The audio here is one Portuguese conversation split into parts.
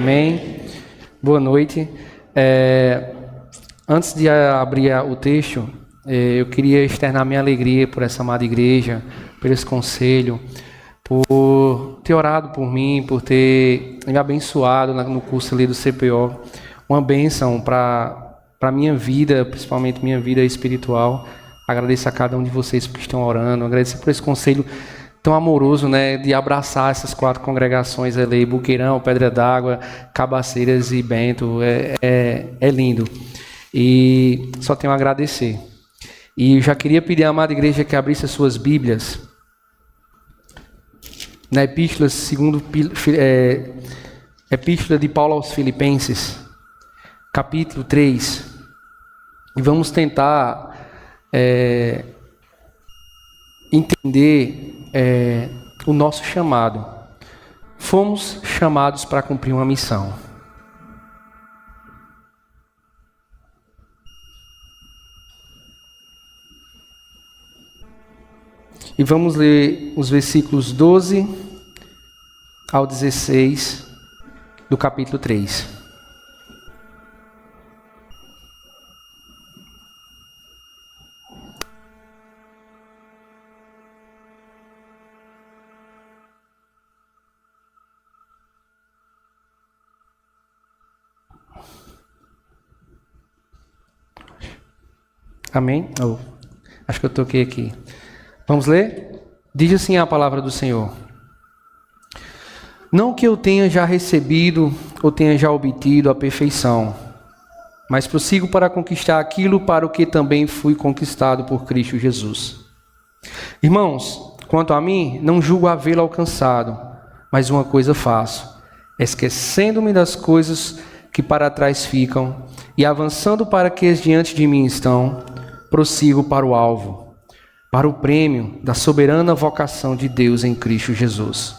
Amém. Boa noite. Antes de abrir o texto, eu queria externar minha alegria por essa amada igreja, por esse conselho, por ter orado por mim, por ter me abençoado no curso ali do CPO. Uma bênção para a minha vida, principalmente minha vida espiritual. Agradeço a cada um de vocês que estão orando. Agradeço por esse conselho tão amoroso, né, de abraçar essas 4 congregações ali, Buqueirão, Pedra d'Água, Cabaceiras e Bento. É lindo. E só tenho a agradecer. E eu já queria pedir à amada igreja que abrisse as suas Bíblias na Epístola de Paulo aos Filipenses, capítulo 3. E vamos tentar entender o nosso chamado. Fomos chamados para cumprir uma missão. E vamos ler os versículos 12 ao 16 do capítulo 3. Amém? Acho que eu toquei aqui. Vamos ler? Diz assim a palavra do Senhor. Não que eu tenha já recebido ou tenha já obtido a perfeição, mas prossigo para conquistar aquilo para o que também fui conquistado por Cristo Jesus. Irmãos, quanto a mim, não julgo havê-lo alcançado, mas uma coisa faço, esquecendo-me das coisas que para trás ficam e avançando para que as diante de mim estão, prossigo para o alvo, para o prêmio da soberana vocação de Deus em Cristo Jesus.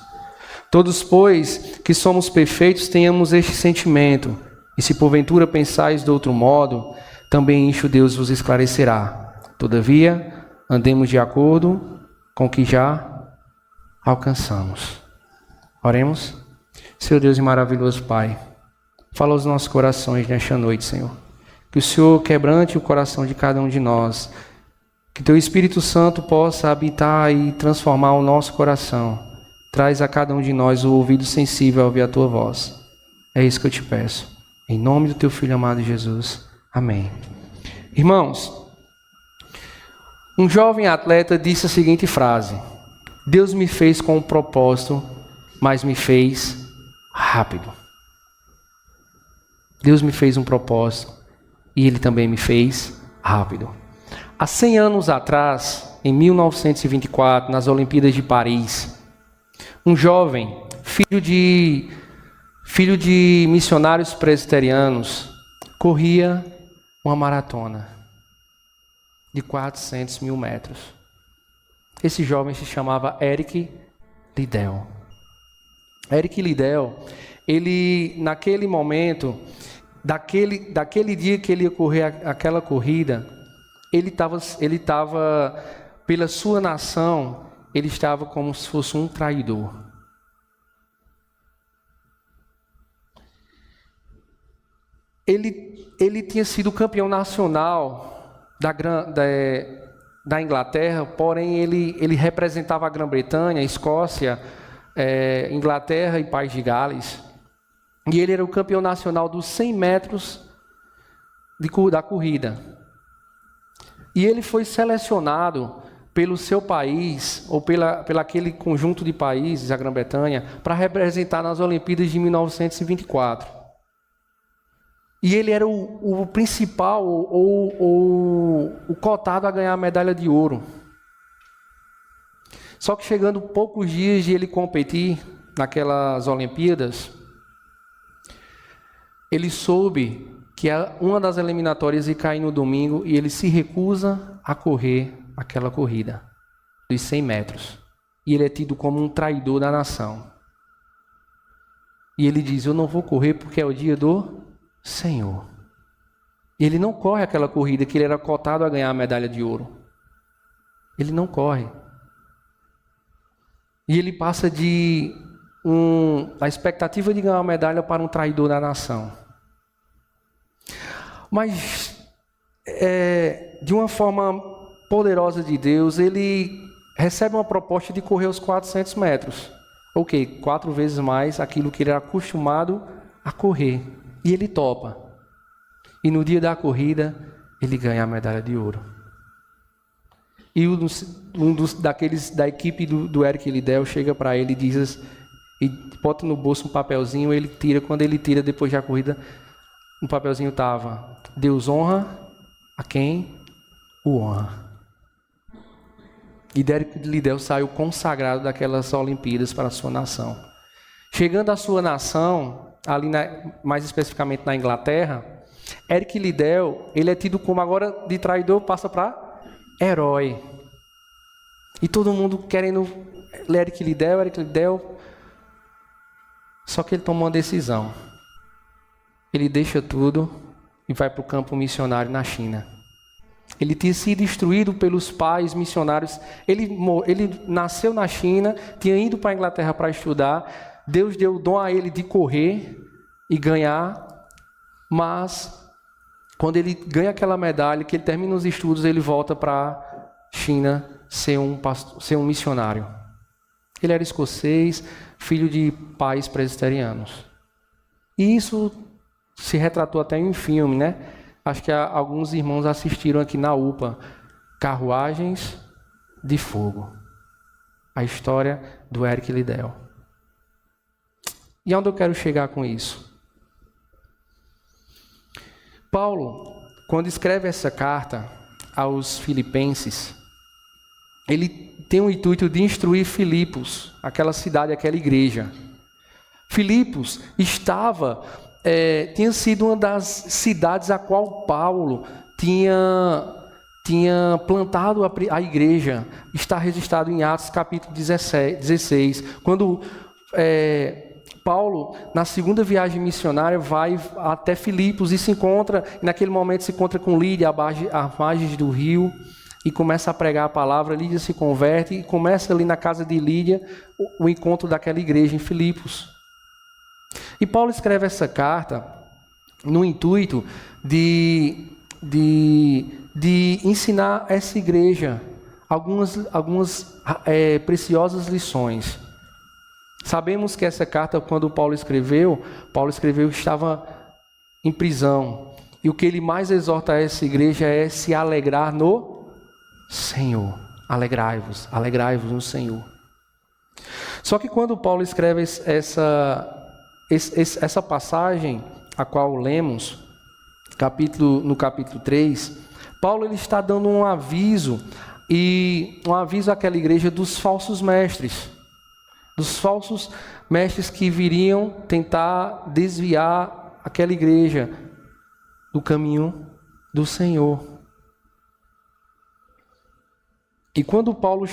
Todos, pois, que somos perfeitos, tenhamos este sentimento, e se porventura pensais de outro modo, também isso Deus vos esclarecerá. Todavia, andemos de acordo com o que já alcançamos. Oremos. Senhor Deus e maravilhoso Pai, fala aos nossos corações nesta noite, Senhor. Que o Senhor quebrante o coração de cada um de nós. Que Teu Espírito Santo possa habitar e transformar o nosso coração. Traz a cada um de nós o ouvido sensível a ouvir a Tua voz. É isso que eu te peço. Em nome do Teu Filho amado Jesus. Amém. Irmãos, um jovem atleta disse a seguinte frase: Deus me fez com um propósito, mas me fez rápido. Deus me fez um propósito e Ele também me fez rápido. Há 100 anos atrás, em 1924, nas Olimpíadas de Paris, um jovem, filho de missionários presbiterianos, corria uma maratona de 400 mil metros. Esse jovem se chamava Eric Liddell. Eric Liddell, ele, naquele momento, daquele dia que ele ia correr aquela corrida, ele estava, pela sua nação, ele estava como se fosse um traidor. Ele tinha sido campeão nacional da Inglaterra, porém ele representava a Grã-Bretanha, a Escócia, Inglaterra e País de Gales. E ele era o campeão nacional dos 100 metros da corrida. E ele foi selecionado pelo seu país, ou pela aquele conjunto de países, a Grã-Bretanha, para representar nas Olimpíadas de 1924. E ele era o principal, ou o cotado a ganhar a medalha de ouro. Só que chegando poucos dias de ele competir naquelas Olimpíadas, ele soube que uma das eliminatórias ia cair no domingo e ele se recusa a correr aquela corrida dos 100 metros. E ele é tido como um traidor da nação. E ele diz: eu não vou correr porque é o dia do Senhor. E ele não corre aquela corrida que ele era cotado a ganhar a medalha de ouro. Ele não corre. E ele passa de a expectativa de ganhar uma medalha para um traidor da nação. Mas, de uma forma poderosa de Deus, ele recebe uma proposta de correr os 400 metros. Ok, 4 vezes mais aquilo que ele era acostumado a correr. E ele topa. E no dia da corrida, ele ganha a medalha de ouro. E daqueles da equipe do Eric Liddell chega para ele e diz, e bota no bolso um papelzinho, ele tira. Quando ele tira depois da corrida, no papelzinho estava: Deus honra a quem o honra. E Eric Liddell saiu consagrado daquelas Olimpíadas para a sua nação. Chegando à sua nação, ali mais especificamente na Inglaterra, Eric Liddell, ele é tido como agora de traidor, passa para herói. E todo mundo querendo Eric Liddell. Só que ele tomou uma decisão. Ele deixa tudo e vai para o campo missionário na China. Ele tinha sido instruído pelos pais missionários. Ele nasceu na China, tinha ido para a Inglaterra para estudar. Deus deu o dom a ele de correr e ganhar. Mas, quando ele ganha aquela medalha, que ele termina os estudos, ele volta para a China ser um missionário. Ele era escocês, filho de pais presbiterianos. E isso se retratou até em um filme, né? Acho que alguns irmãos assistiram aqui na UPA, Carruagens de Fogo. A história do Eric Liddell. E onde eu quero chegar com isso? Paulo, quando escreve essa carta aos Filipenses, ele tem o intuito de instruir Filipos, aquela cidade, aquela igreja. Filipos tinha sido uma das cidades a qual Paulo tinha plantado a igreja. Está registrado em Atos capítulo 16, quando Paulo, na segunda viagem missionária, vai até Filipos e naquele momento se encontra com Lídia, às margens do rio, e começa a pregar a palavra. Lídia se converte e começa ali na casa de Lídia o encontro daquela igreja em Filipos. E Paulo escreve essa carta no intuito de ensinar essa igreja algumas preciosas lições. Sabemos que essa carta, quando Paulo escreveu estava em prisão. E o que ele mais exorta a essa igreja é se alegrar no Senhor. Alegrai-vos no Senhor. Só que quando Paulo escreve essa passagem, a qual lemos, no capítulo 3, Paulo ele está dando um aviso àquela igreja dos falsos mestres. Dos falsos mestres que viriam tentar desviar aquela igreja do caminho do Senhor. E quando Paulo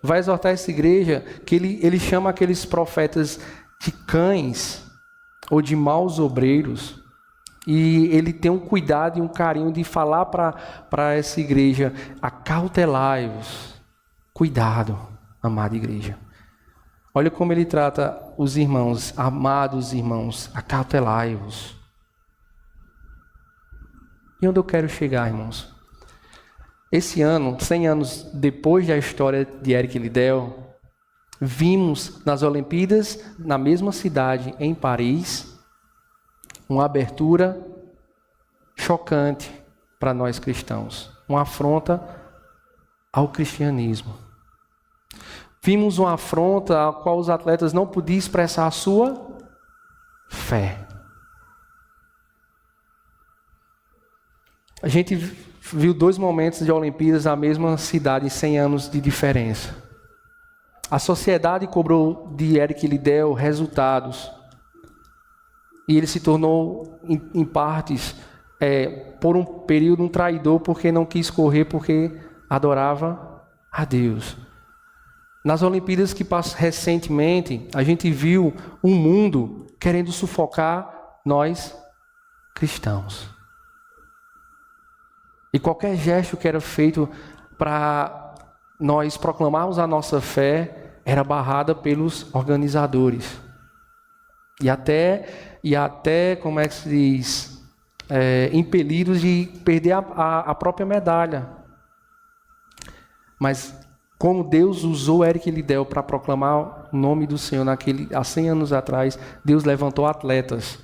vai exortar essa igreja, que ele chama aqueles profetas de cães ou de maus obreiros, e ele tem um cuidado e um carinho de falar para essa igreja: acautelai-vos, cuidado, amada igreja. Olha como ele trata os irmãos: amados irmãos, acautelai-vos. E onde eu quero chegar, irmãos? Esse ano, 100 anos depois da história de Eric Liddell, vimos nas Olimpíadas, na mesma cidade, em Paris, uma abertura chocante para nós cristãos. Uma afronta ao cristianismo. Vimos uma afronta a qual os atletas não podiam expressar a sua fé. A gente viu 2 momentos de Olimpíadas na mesma cidade, 100 anos de diferença. A sociedade cobrou de Eric Liddell resultados. E ele se tornou, em partes, por um período, um traidor, porque não quis correr, porque adorava a Deus. Nas Olimpíadas que passam recentemente, a gente viu um mundo querendo sufocar nós cristãos. E qualquer gesto que era feito para nós proclamarmos a nossa fé era barrada pelos organizadores. E até como é que se diz, impelidos de perder a própria medalha. Mas como Deus usou Eric Liddell para proclamar o nome do Senhor há 100 anos atrás, Deus levantou atletas,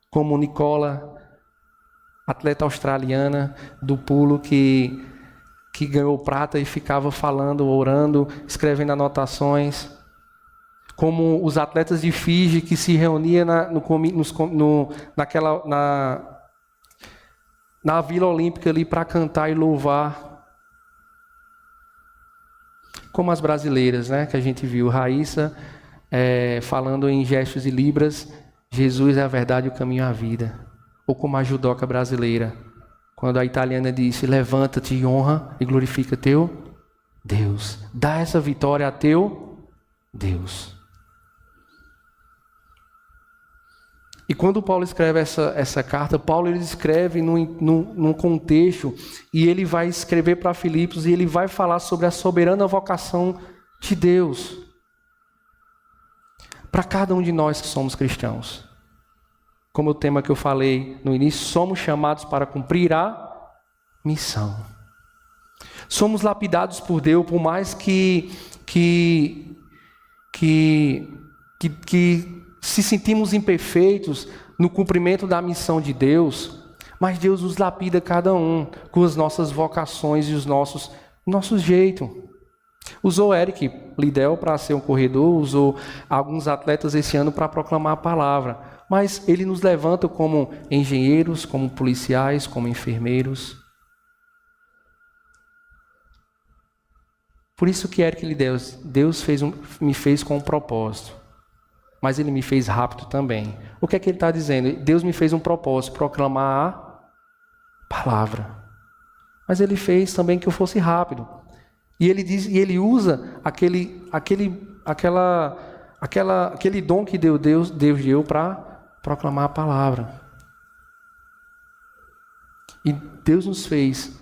como Nicola, atleta australiana do pulo que ganhou prata e ficava falando, orando, escrevendo anotações. Como os atletas de Fiji que se reuniam na Vila Olímpica ali para cantar e louvar. Como as brasileiras, né, que a gente viu, Raíssa falando em gestos e libras, Jesus é a verdade, o caminho e a vida. Ou como a judoca brasileira, quando a italiana disse, levanta-te e honra e glorifica teu Deus. Dá essa vitória a teu Deus. E quando Paulo escreve essa carta, Paulo ele escreve num contexto, e ele vai escrever para Filipos, e ele vai falar sobre a soberana vocação de Deus para cada um de nós que somos cristãos. Como o tema que eu falei no início, somos chamados para cumprir a missão. Somos lapidados por Deus, por mais que se sentimos imperfeitos no cumprimento da missão de Deus, mas Deus nos lapida cada um com as nossas vocações e os nosso jeito. Usou Eric Liddell para ser um corredor, usou alguns atletas esse ano para proclamar a palavra, mas ele nos levanta como engenheiros, como policiais, como enfermeiros. Por isso que Eric Liddell, Deus me fez com um propósito. Mas ele me fez rápido também. O que é que ele está dizendo? Deus me fez um propósito, proclamar a palavra. Mas ele fez também que eu fosse rápido. E ele usa aquele dom que Deus deu para proclamar a palavra. E Deus nos fez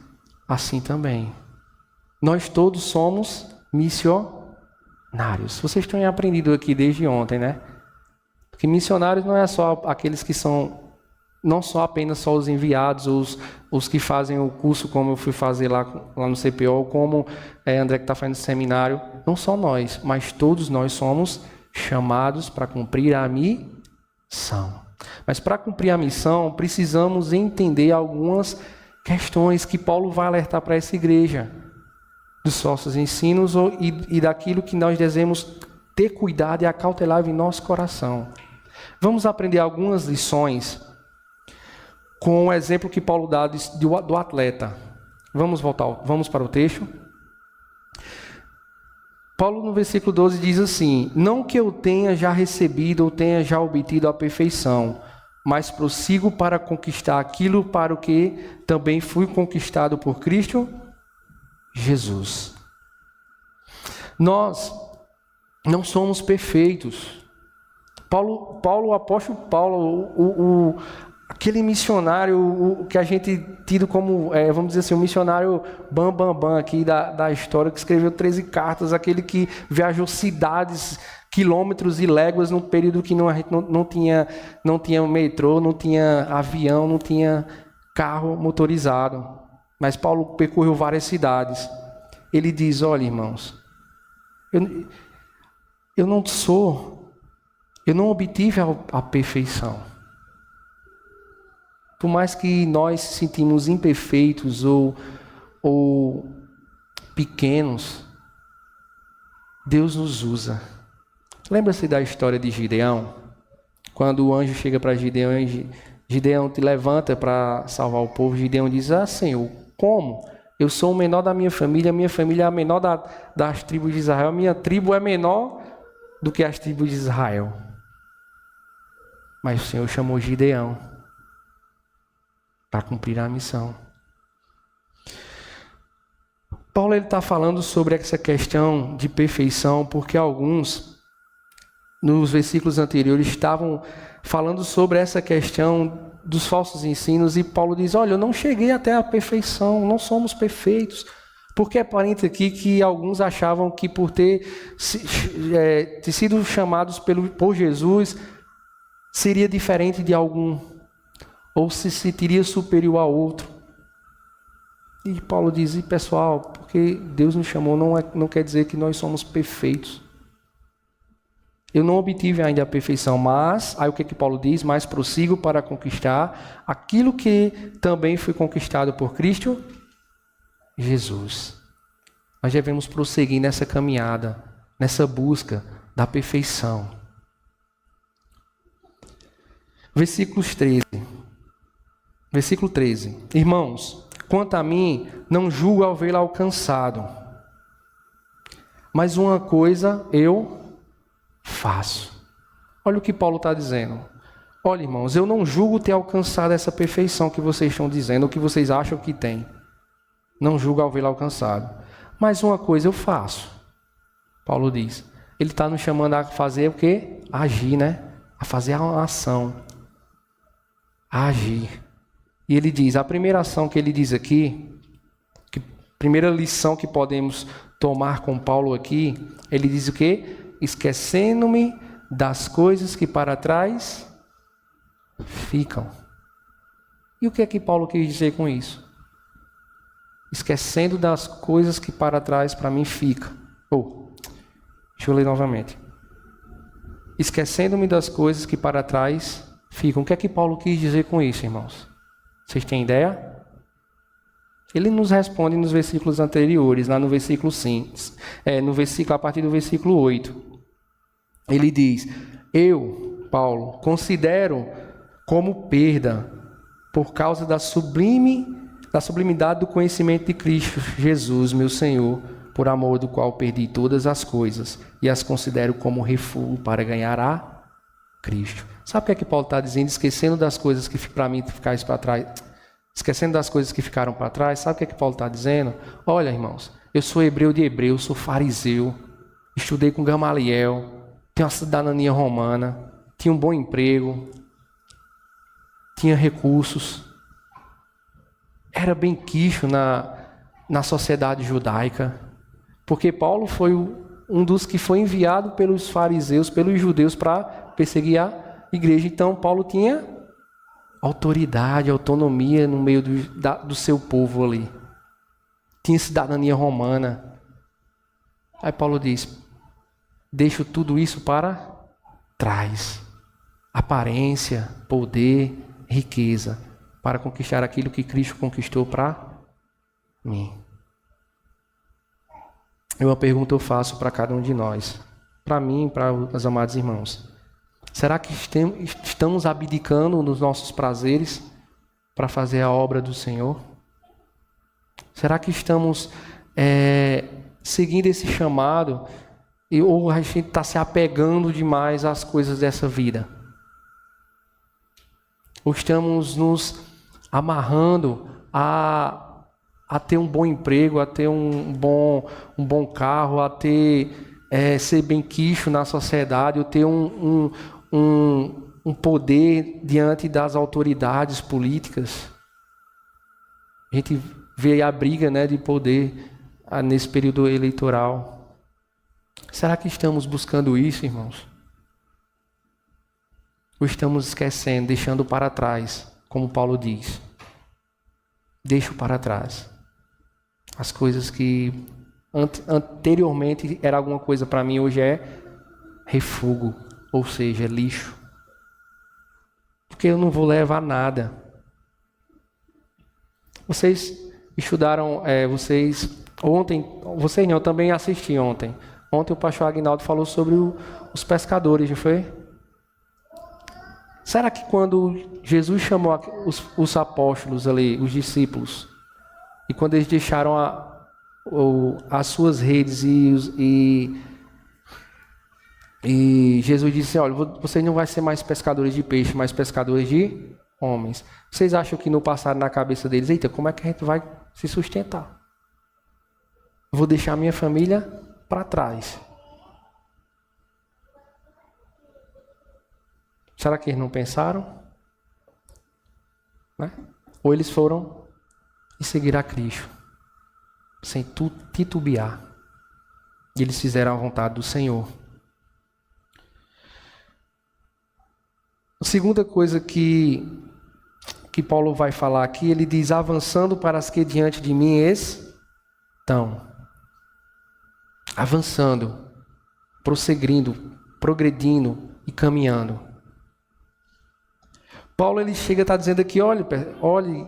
assim também. Nós todos somos missionários. Vocês têm aprendido aqui desde ontem, né? Que missionários não é só aqueles que são, não só apenas só os enviados, os que fazem o curso como eu fui fazer lá no CPO, como André que está fazendo seminário. Não só nós, mas todos nós somos chamados para cumprir a missão. Mas para cumprir a missão, precisamos entender algumas questões que Paulo vai alertar para essa igreja. Dos nossos ensinos e daquilo que nós devemos ter cuidado e acautelar em nosso coração. Vamos aprender algumas lições com o exemplo que Paulo dá do atleta. Vamos para o texto. Paulo no versículo 12 diz assim: não que eu tenha já recebido ou tenha já obtido a perfeição, mas prossigo para conquistar aquilo para o que também fui conquistado por Cristo Jesus. Nós não somos perfeitos. O apóstolo Paulo, aquele missionário que a gente tido como, vamos dizer assim, um missionário bam aqui da história, que escreveu 13 cartas, aquele que viajou cidades, quilômetros e léguas num período que a gente não tinha metrô, não tinha avião, não tinha carro motorizado. Mas Paulo percorreu várias cidades. Ele diz, olha, irmãos, eu não obtive a perfeição. Por mais que nós se sentimos imperfeitos ou pequenos, Deus nos usa. Lembra-se da história de Gideão? Quando o anjo chega para Gideão e Gideão te levanta para salvar o povo, Gideão diz, Senhor, como? Eu sou o menor da minha família é a menor das tribos de Israel, a minha tribo é menor do que as tribos de Israel. Mas o Senhor chamou Gideão para cumprir a missão. Paulo está falando sobre essa questão de perfeição, porque alguns, nos versículos anteriores, estavam falando sobre essa questão dos falsos ensinos, e Paulo diz, olha, eu não cheguei até a perfeição, não somos perfeitos. Porque é aparente aqui que alguns achavam que por ter sido chamados por Jesus, seria diferente de algum, ou se sentiria superior a outro. E Paulo diz, e pessoal, porque Deus nos chamou não quer dizer que nós somos perfeitos. Eu não obtive ainda a perfeição, mas, aí o que Paulo diz? Mas prossigo para conquistar aquilo que também foi conquistado por Cristo Jesus. Nós devemos prosseguir nessa caminhada, nessa busca da perfeição. Versículos 13. Versículo 13. Irmãos, quanto a mim, não julgo ao vê-lo alcançado. Mas uma coisa eu faço. Olha o que Paulo está dizendo. Olha, irmãos, eu não julgo ter alcançado essa perfeição que vocês estão dizendo, ou que vocês acham que tem. Não julgo ao vê-lo alcançado. Mas uma coisa eu faço. Paulo diz. Ele está nos chamando a fazer o quê? A agir, né? A fazer uma ação. A agir. E ele diz, a primeira ação que ele diz aqui, primeira lição que podemos tomar com Paulo aqui, ele diz o quê? Esquecendo-me das coisas que para trás ficam. E o que é que Paulo quis dizer com isso? Esquecendo das coisas que para trás para mim ficam. Deixa eu ler novamente. Esquecendo-me das coisas que para trás ficam. O que é que Paulo quis dizer com isso, irmãos? Vocês têm ideia? Ele nos responde nos versículos anteriores, lá no versículo 5, a partir do versículo 8. Ele diz, eu, Paulo, considero como perda, por causa da sublimidade do conhecimento de Cristo Jesus, meu Senhor, por amor do qual perdi todas as coisas, e as considero como refúgio para ganhar a Cristo. Sabe o que é que Paulo está dizendo? Esquecendo das coisas que para mim ficaram para trás. Esquecendo das coisas que ficaram para trás. Sabe o que é que Paulo está dizendo? Olha, irmãos, eu sou hebreu de hebreu, sou fariseu, estudei com Gamaliel, tinha uma cidadania romana, tinha um bom emprego, tinha recursos, era bem quisto na sociedade judaica, porque Paulo foi um dos que foi enviado pelos fariseus, pelos judeus, para perseguir a igreja. Então, Paulo tinha autoridade, autonomia no meio do seu povo ali. Tinha cidadania romana. Aí Paulo diz, deixo tudo isso para trás. Aparência, poder, riqueza, para conquistar aquilo que Cristo conquistou para mim. E uma pergunta eu faço para cada um de nós, para mim e para os amados irmãos. Será que estamos abdicando nos nossos prazeres para fazer a obra do Senhor? Será que estamos seguindo esse chamado ou a gente está se apegando demais às coisas dessa vida? Ou estamos nos amarrando a ter um bom emprego, a ter um bom carro, a ter ser bem quisto na sociedade, ou ter um poder diante das autoridades políticas? A gente vê a briga, né, de poder nesse período eleitoral. Será que estamos buscando isso, irmãos? Ou estamos esquecendo, deixando para trás, como Paulo diz? Deixo para trás as coisas que anteriormente era alguma coisa para mim, hoje é refúgio, ou seja, lixo. Porque eu não vou levar nada. Vocês estudaram, ontem, vocês não, eu também assisti ontem. Ontem o pastor Aguinaldo falou sobre os pescadores, não foi? Será que quando Jesus chamou os apóstolos ali, os discípulos, e quando eles deixaram as suas redes e Jesus disse, olha, vocês não vão ser mais pescadores de peixe, mas pescadores de homens. Vocês acham que não passaram na cabeça deles, eita, como é que a gente vai se sustentar? Vou deixar minha família para trás. Será que eles não pensaram? Né? Ou eles foram e seguiram a Cristo? sem titubear. E eles fizeram a vontade do Senhor. A segunda coisa que Paulo vai falar aqui, ele diz, avançando para as que diante de mim estão. Avançando, prosseguindo, progredindo e caminhando. Paulo ele chega a estar dizendo aqui, olhe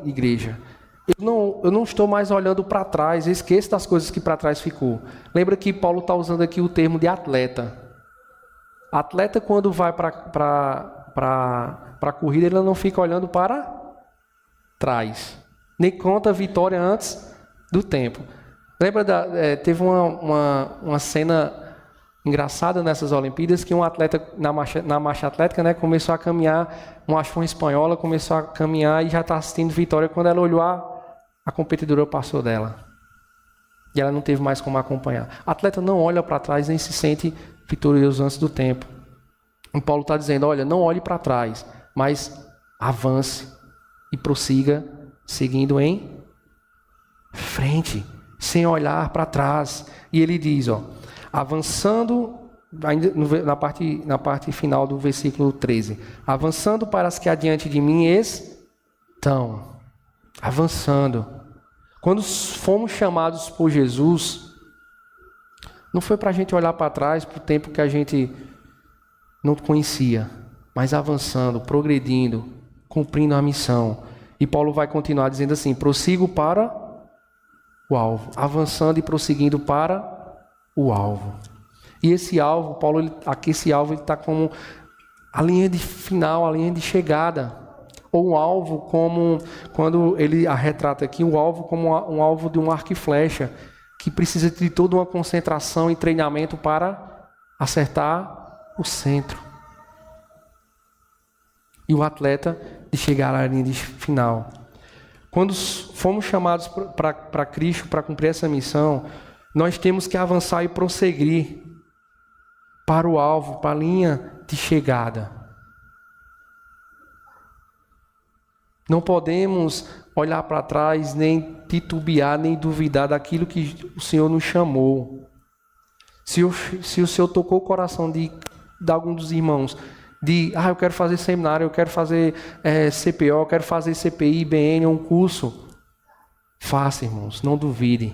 igreja, eu não estou mais olhando para trás, eu esqueço das coisas que para trás ficou. Lembra que Paulo está usando aqui o termo de atleta. Atleta quando vai para a corrida, ele não fica olhando para trás, nem conta a vitória antes do tempo. Lembra, teve uma cena engraçada nessas Olimpíadas, que um atleta na marcha atlética, né, começou a caminhar, uma espanhola começou a caminhar e já está assistindo vitória, quando ela olhou, a competidora passou dela. E ela não teve mais como acompanhar. O atleta não olha para trás, nem se sente vitorioso antes do tempo. E Paulo está dizendo, olha, não olhe para trás, mas avance e prossiga, seguindo em frente, sem olhar para trás. E ele diz, avançando, ainda na parte final do versículo 13, avançando para as que adiante de mim estão. Avançando. Quando fomos chamados por Jesus, não foi para a gente olhar para trás, para o tempo que a gente não conhecia, mas avançando, progredindo, cumprindo a missão. E Paulo vai continuar dizendo assim, prossigo para o alvo, avançando e prosseguindo para o alvo. E esse alvo, esse alvo está como a linha de final, a linha de chegada. Ou um alvo como, quando ele a retrata aqui, o alvo como um alvo de um arco e flecha, que precisa de toda uma concentração e treinamento para acertar o centro. E o atleta de chegar à linha de final. Quando fomos chamados para Cristo, para cumprir essa missão, nós temos que avançar e prosseguir para o alvo, para a linha de chegada. Não podemos olhar para trás, nem titubear, nem duvidar daquilo que o Senhor nos chamou. Se o Senhor tocou o coração de algum dos irmãos, eu quero fazer seminário, eu quero fazer CPO, eu quero fazer CPI, IBN, um curso. Faça, irmãos, não duvide.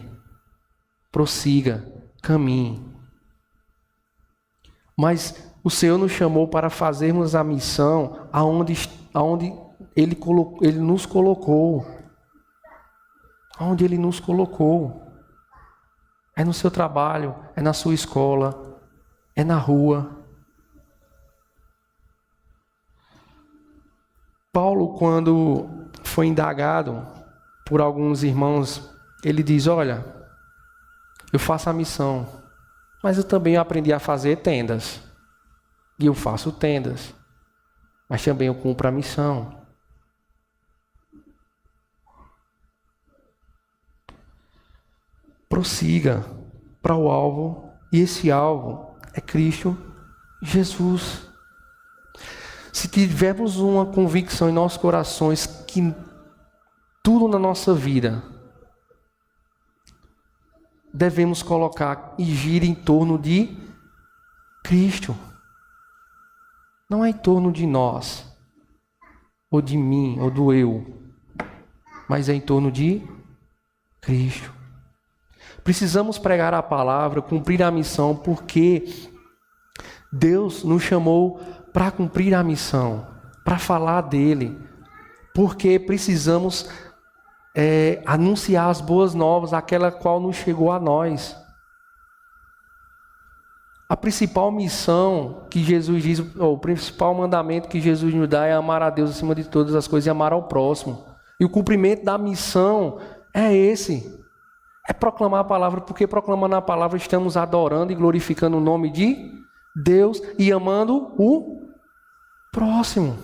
Prossiga, caminhe. Mas o Senhor nos chamou para fazermos a missão aonde Ele nos colocou. Aonde Ele nos colocou. É no seu trabalho, é na sua escola, é na rua. Paulo, quando foi indagado por alguns irmãos, ele diz, olha, eu faço a missão, mas eu também aprendi a fazer tendas. E eu faço tendas, mas também eu cumpro a missão. Prossiga para o alvo, e esse alvo é Cristo Jesus. Se tivermos uma convicção em nossos corações que tudo na nossa vida devemos colocar e gira em torno de Cristo. Não é em torno de nós, ou de mim, ou do eu, mas é em torno de Cristo. Precisamos pregar a palavra, cumprir a missão, porque Deus nos chamou para cumprir a missão, para falar dele, porque precisamos anunciar as boas novas, aquela qual nos chegou a nós. A principal missão que Jesus diz, o principal mandamento que Jesus nos dá é amar a Deus acima de todas as coisas e amar ao próximo. E o cumprimento da missão é esse. É proclamar a palavra, porque proclamando a palavra estamos adorando e glorificando o nome de Deus e amando o próximo.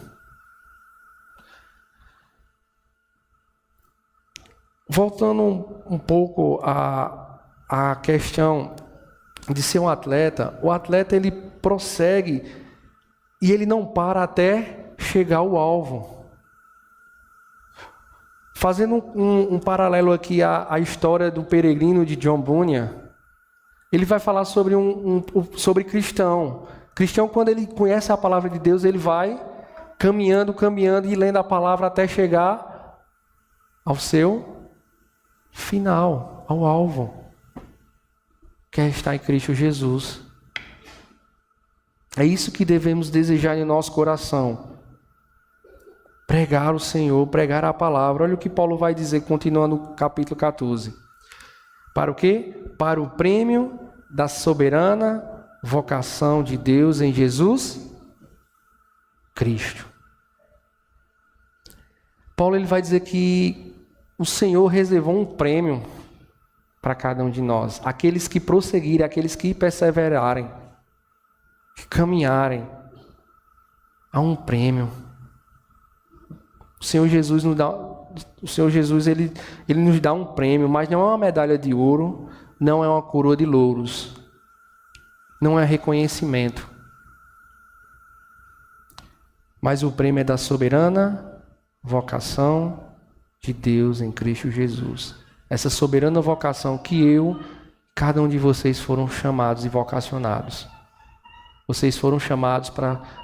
Voltando um pouco à questão de ser um atleta, o atleta ele prossegue e ele não para até chegar ao alvo. Fazendo um paralelo aqui à história do peregrino de John Bunyan, ele vai falar sobre sobre cristão. Cristão, quando ele conhece a palavra de Deus, ele vai caminhando e lendo a palavra até chegar ao seu final, ao alvo, que é estar em Cristo Jesus. É isso que devemos desejar em nosso coração. Pregar o Senhor, pregar a palavra. Olha o que Paulo vai dizer, continuando no capítulo 14. Para o quê? Para o prêmio da soberana vocação de Deus em Jesus Cristo. Paulo ele vai dizer que o Senhor reservou um prêmio para cada um de nós. Aqueles que prosseguirem, aqueles que perseverarem, que caminharem, há um prêmio. O Senhor Jesus ele nos dá um prêmio, mas não é uma medalha de ouro, não é uma coroa de louros, não é reconhecimento. Mas o prêmio é da soberana vocação de Deus em Cristo Jesus. Essa soberana vocação que cada um de vocês foram chamados e vocacionados.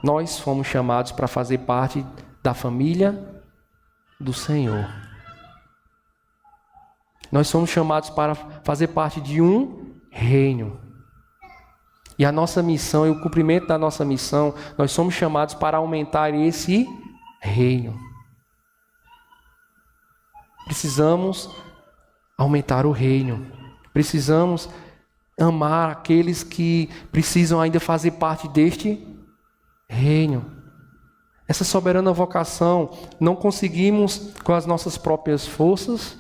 Nós fomos chamados para fazer parte da família do Senhor. Nós somos chamados para fazer parte de um reino. E a nossa missão e o cumprimento da nossa missão, nós somos chamados para aumentar esse reino. Precisamos aumentar o reino. Precisamos amar aqueles que precisam ainda fazer parte deste reino. Essa soberana vocação não conseguimos com as nossas próprias forças,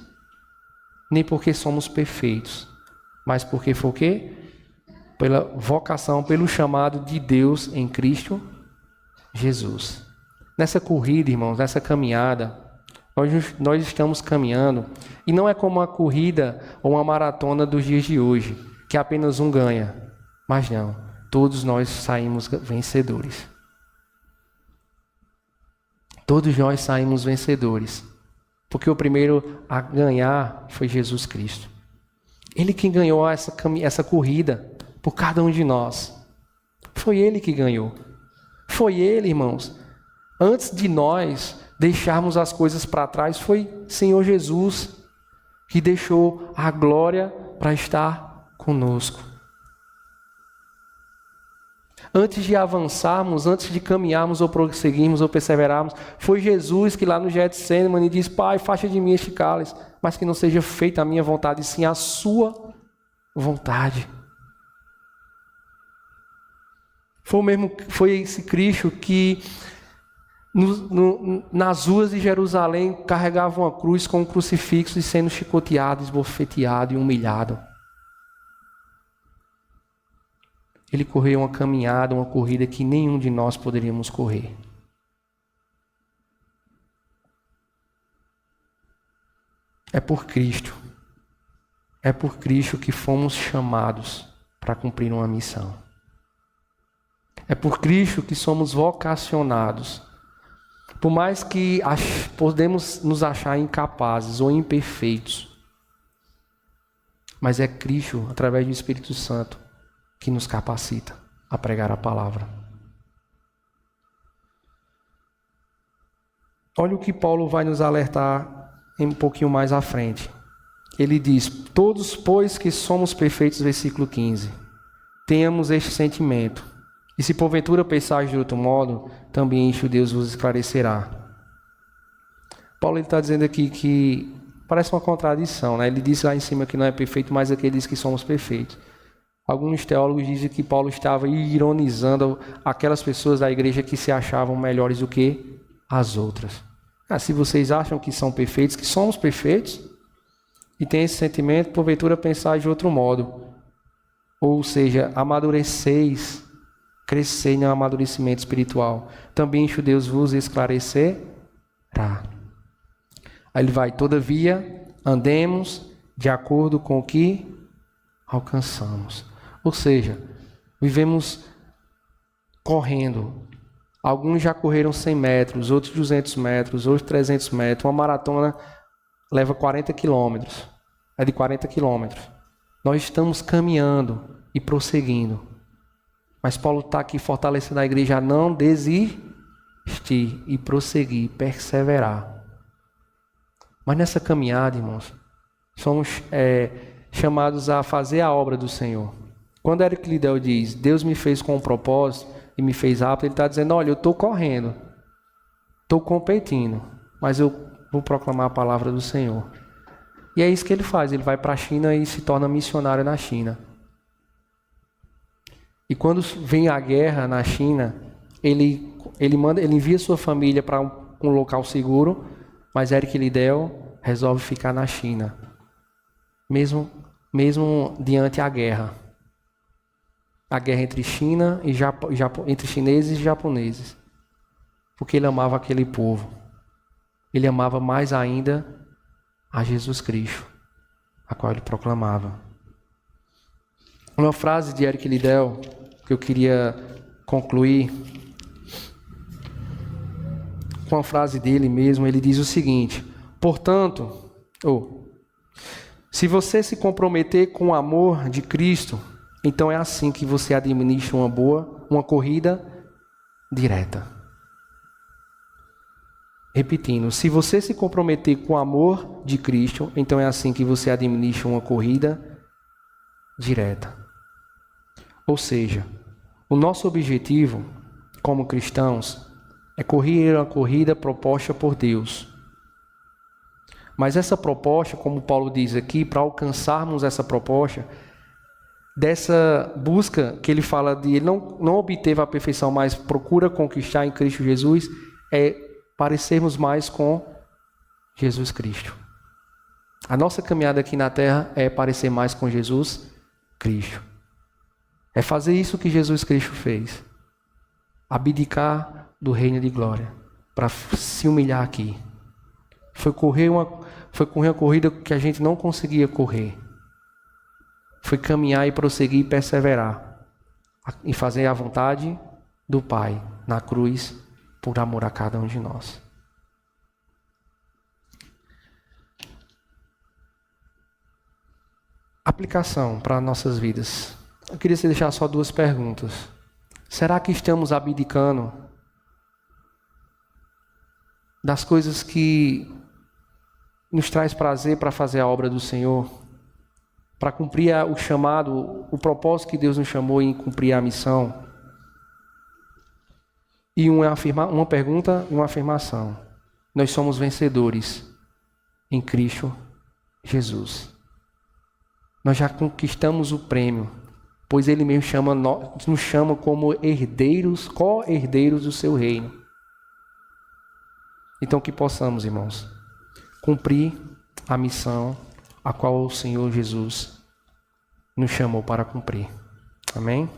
nem porque somos perfeitos, mas porque foi o quê? Pela vocação, pelo chamado de Deus em Cristo Jesus. Nessa corrida, irmãos, nessa caminhada, nós estamos caminhando, e não é como uma corrida ou uma maratona dos dias de hoje, que apenas um ganha, mas não, todos nós saímos vencedores. Todos nós saímos vencedores, porque o primeiro a ganhar foi Jesus Cristo. Ele que ganhou essa corrida por cada um de nós. Foi Ele que ganhou. Foi Ele, irmãos. Antes de nós deixarmos as coisas para trás, foi Senhor Jesus que deixou a glória para estar conosco. Antes de avançarmos, antes de caminharmos ou prosseguirmos ou perseverarmos, foi Jesus que lá no Getsêmani disse: Pai, afasta de mim este cálice, mas que não seja feita a minha vontade, e sim a sua vontade. Foi esse Cristo que nas ruas de Jerusalém carregava uma cruz com um crucifixo e sendo chicoteado, esbofeteado e humilhado. Ele correu uma caminhada, uma corrida que nenhum de nós poderíamos correr. É por Cristo que fomos chamados para cumprir uma missão. É por Cristo que somos vocacionados. Por mais que podemos nos achar incapazes ou imperfeitos, mas é Cristo, através do Espírito Santo, que nos capacita a pregar a palavra. Olha o que Paulo vai nos alertar um pouquinho mais à frente. Ele diz: todos, pois, que somos perfeitos, versículo 15, tenhamos este sentimento. E se porventura pensais de outro modo, também este Deus vos esclarecerá. Paulo está dizendo aqui que parece uma contradição, né? Ele diz lá em cima que não é perfeito, mas aqui ele diz que somos perfeitos. Alguns teólogos dizem que Paulo estava ironizando aquelas pessoas da igreja que se achavam melhores do que as outras. Se vocês acham que são perfeitos, que somos perfeitos, e tem esse sentimento, porventura pensar de outro modo. Ou seja, amadureceis, crescei no amadurecimento espiritual. Também enche Deus vos esclarecerá. Aí ele vai: todavia, andemos de acordo com o que alcançamos. Ou seja, vivemos correndo. Alguns já correram 100 metros, outros 200 metros, outros 300 metros. Uma maratona leva 40 quilômetros. É de 40 quilômetros. Nós estamos caminhando e prosseguindo. Mas Paulo está aqui fortalecendo a igreja a não desistir e prosseguir, perseverar. Mas nessa caminhada, irmãos, somos chamados a fazer a obra do Senhor. Quando Eric Liddell diz, Deus me fez com um propósito e me fez apto, ele está dizendo, olha, eu estou correndo, estou competindo, mas eu vou proclamar a palavra do Senhor. E é isso que ele faz, ele vai para a China e se torna missionário na China. E quando vem a guerra na China, ele envia sua família para um local seguro, mas Eric Liddell resolve ficar na China, mesmo diante da guerra. A guerra entre China e entre chineses e japoneses. Porque ele amava aquele povo. Ele amava mais ainda a Jesus Cristo, a qual ele proclamava. Uma frase de Eric Liddell que eu queria concluir com a frase dele mesmo. Ele diz o seguinte: portanto, se você se comprometer com o amor de Cristo, então é assim que você administra uma corrida direta. Repetindo, se você se comprometer com o amor de Cristo, então é assim que você administra uma corrida direta. Ou seja, o nosso objetivo como cristãos é correr a corrida proposta por Deus. Mas essa proposta, como Paulo diz aqui, para alcançarmos essa proposta, dessa busca que ele fala de ele não obteve a perfeição, mas procura conquistar em Cristo Jesus, é parecermos mais com Jesus Cristo. A nossa caminhada aqui na terra é parecer mais com Jesus Cristo. É fazer isso que Jesus Cristo fez. Abdicar do reino de glória para se humilhar aqui. Foi correr uma corrida que a gente não conseguia correr. Foi caminhar e prosseguir e perseverar em fazer a vontade do Pai na cruz por amor a cada um de nós. Aplicação para nossas vidas. Eu queria deixar só 2 perguntas. Será que estamos abdicando das coisas que nos traz prazer para fazer a obra do Senhor? Para cumprir o chamado, o propósito que Deus nos chamou em cumprir a missão? E uma pergunta e uma afirmação. Nós somos vencedores em Cristo Jesus. Nós já conquistamos o prêmio, pois Ele mesmo nos chama como herdeiros, co-herdeiros do seu reino. Então que possamos, irmãos, cumprir a missão a qual o Senhor Jesus nos chamou para cumprir. Amém?